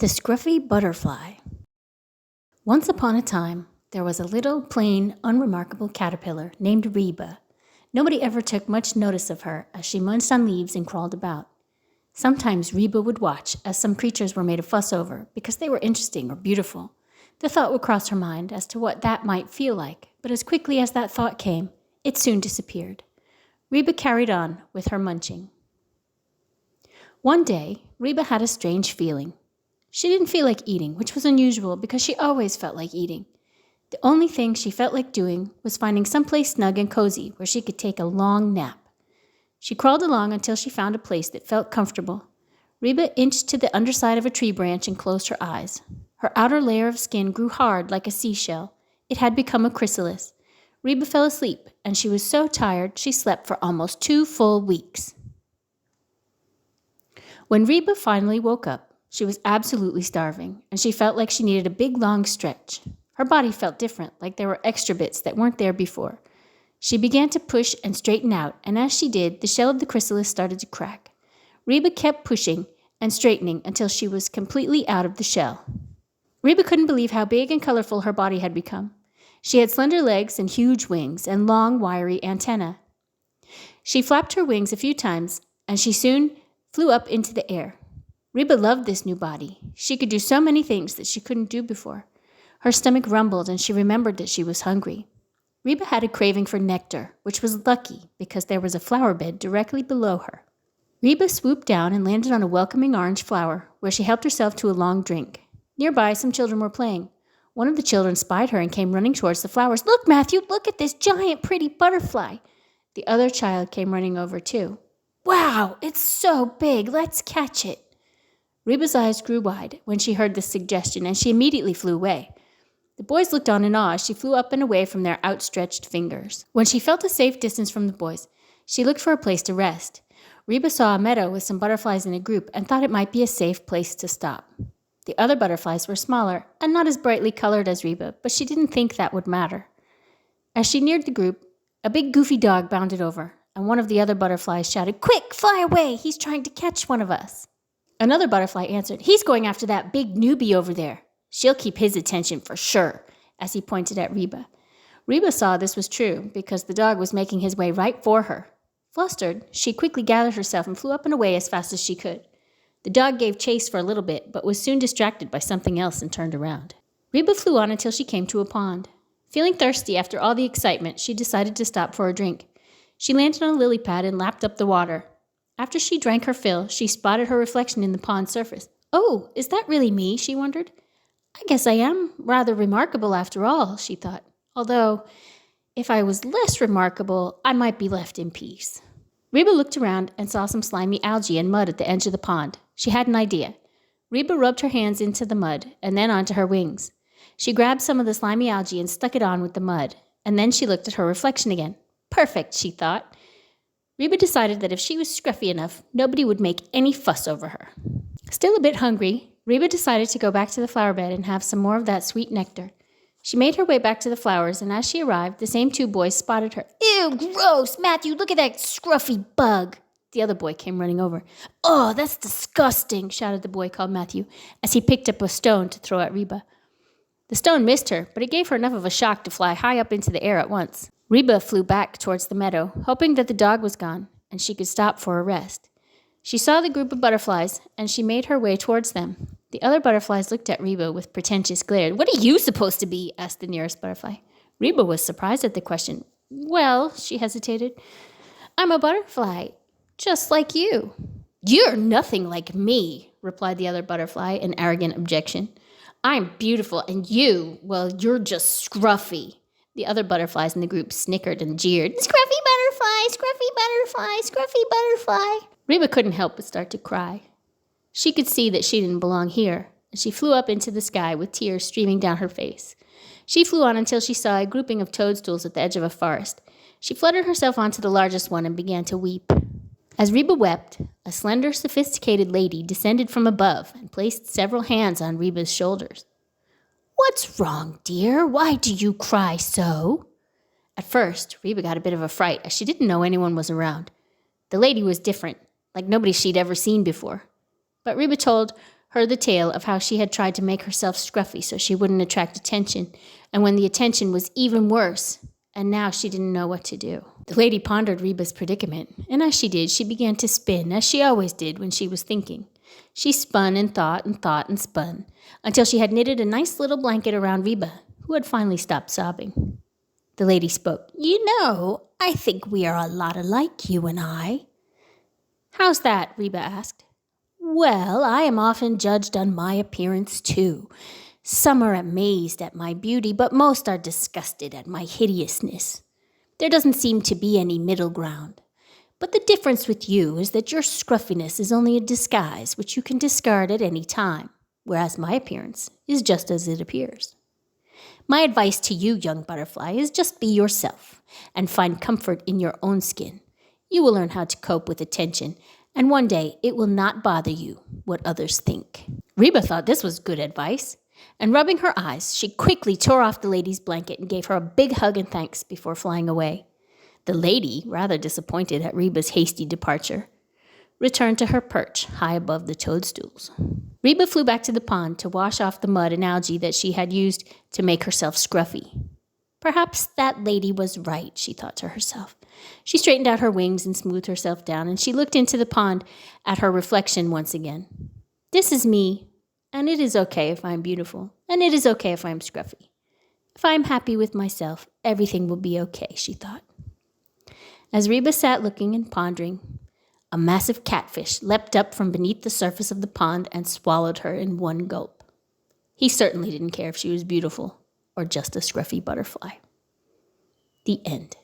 The Scruffy Butterfly. Once upon a time, there was a little, plain, unremarkable caterpillar named Reeba. Nobody ever took much notice of her as she munched on leaves and crawled about. Sometimes Reeba would watch as some creatures were made a fuss over because they were interesting or beautiful. The thought would cross her mind as to what that might feel like, but as quickly as that thought came, it soon disappeared. Reeba carried on with her munching. One day, Reeba had a strange feeling. She didn't feel like eating, which was unusual because she always felt like eating. The only thing she felt like doing was finding someplace snug and cozy where she could take a long nap. She crawled along until she found a place that felt comfortable. Reeba inched to the underside of a tree branch and closed her eyes. Her outer layer of skin grew hard like a seashell. It had become a chrysalis. Reeba fell asleep, and she was so tired she slept for almost 2 full weeks. When Reeba finally woke up, she was absolutely starving, and she felt like she needed a big, long stretch. Her body felt different, like there were extra bits that weren't there before. She began to push and straighten out, and as she did, the shell of the chrysalis started to crack. Reeba kept pushing and straightening until she was completely out of the shell. Reeba couldn't believe how big and colorful her body had become. She had slender legs and huge wings and long, wiry antennae. She flapped her wings a few times, and she soon flew up into the air. Reeba loved this new body. She could do so many things that she couldn't do before. Her stomach rumbled, and she remembered that she was hungry. Reeba had a craving for nectar, which was lucky because there was a flower bed directly below her. Reeba swooped down and landed on a welcoming orange flower, where she helped herself to a long drink. Nearby, some children were playing. One of the children spied her and came running towards the flowers. "Look, Matthew, look at this giant, pretty butterfly." The other child came running over, too. "Wow, it's so big. Let's catch it." Reeba's eyes grew wide when she heard this suggestion, and she immediately flew away. The boys looked on in awe as she flew up and away from their outstretched fingers. When she felt a safe distance from the boys, she looked for a place to rest. Reeba saw a meadow with some butterflies in a group and thought it might be a safe place to stop. The other butterflies were smaller and not as brightly colored as Reeba, but she didn't think that would matter. As she neared the group, a big goofy dog bounded over, and one of the other butterflies shouted, "Quick, fly away! He's trying to catch one of us." Another butterfly answered, "He's going after that big newbie over there. She'll keep his attention for sure," as he pointed at Reeba. Reeba saw this was true because the dog was making his way right for her. Flustered, she quickly gathered herself and flew up and away as fast as she could. The dog gave chase for a little bit, but was soon distracted by something else and turned around. Reeba flew on until she came to a pond. Feeling thirsty after all the excitement, she decided to stop for a drink. She landed on a lily pad and lapped up the water. After she drank her fill, she spotted her reflection in the pond's surface. "Oh, is that really me?" she wondered. "I guess I am rather remarkable after all," she thought. "Although, if I was less remarkable, I might be left in peace." Reeba looked around and saw some slimy algae and mud at the edge of the pond. She had an idea. Reeba rubbed her hands into the mud and then onto her wings. She grabbed some of the slimy algae and stuck it on with the mud, and then she looked at her reflection again. Perfect, she thought. Reeba decided that if she was scruffy enough, nobody would make any fuss over her. Still a bit hungry, Reeba decided to go back to the flower bed and have some more of that sweet nectar. She made her way back to the flowers, and as she arrived, the same 2 boys spotted her. "Ew, gross! Matthew, look at that scruffy bug!" The other boy came running over. "Oh, that's disgusting!" shouted the boy called Matthew as he picked up a stone to throw at Reeba. The stone missed her, but it gave her enough of a shock to fly high up into the air at once. Reeba flew back towards the meadow, hoping that the dog was gone, and she could stop for a rest. She saw the group of butterflies, and she made her way towards them. The other butterflies looked at Reeba with pretentious glare. "What are you supposed to be?" asked the nearest butterfly. Reeba was surprised at the question. "Well," she hesitated, "I'm a butterfly, just like you." "You're nothing like me," replied the other butterfly in arrogant objection. "I'm beautiful, and well, you're just scruffy." The other butterflies in the group snickered and jeered. "Scruffy butterfly, scruffy butterfly, scruffy butterfly." Reeba couldn't help but start to cry. She could see that she didn't belong here, and she flew up into the sky with tears streaming down her face. She flew on until she saw a grouping of toadstools at the edge of a forest. She fluttered herself onto the largest one and began to weep. As Reeba wept, a slender, sophisticated lady descended from above and placed several hands on Reeba's shoulders. "What's wrong, dear? Why do you cry so?" At first, Reeba got a bit of a fright as she didn't know anyone was around. The lady was different, like nobody she'd ever seen before. But Reeba told heard the tale of how she had tried to make herself scruffy so she wouldn't attract attention, and when the attention was even worse, and now she didn't know what to do. The lady pondered Reba's predicament, and as she did, she began to spin, as she always did when she was thinking. She spun and thought and thought and spun, until she had knitted a nice little blanket around Reeba, who had finally stopped sobbing. The lady spoke. "You know, I think we are a lot alike, you and I." "How's that?" Reeba asked. "Well, I am often judged on my appearance, too. Some are amazed at my beauty, but most are disgusted at my hideousness. There doesn't seem to be any middle ground. But the difference with you is that your scruffiness is only a disguise which you can discard at any time, whereas my appearance is just as it appears. My advice to you, young butterfly, is just be yourself and find comfort in your own skin. You will learn how to cope with attention, and one day it will not bother you what others think." Reeba thought this was good advice, and rubbing her eyes, she quickly tore off the lady's blanket and gave her a big hug and thanks before flying away. The lady, rather disappointed at Reba's hasty departure, returned to her perch high above the toadstools. Reeba flew back to the pond to wash off the mud and algae that she had used to make herself scruffy. Perhaps that lady was right, she thought to herself. She straightened out her wings and smoothed herself down, and she looked into the pond at her reflection once again. This is me, and it is okay if I'm beautiful, and it is okay if I'm scruffy. If I'm happy with myself, everything will be okay, she thought. As Reeba sat looking and pondering, a massive catfish leapt up from beneath the surface of the pond and swallowed her in one gulp. He certainly didn't care if she was beautiful or just a scruffy butterfly. The end.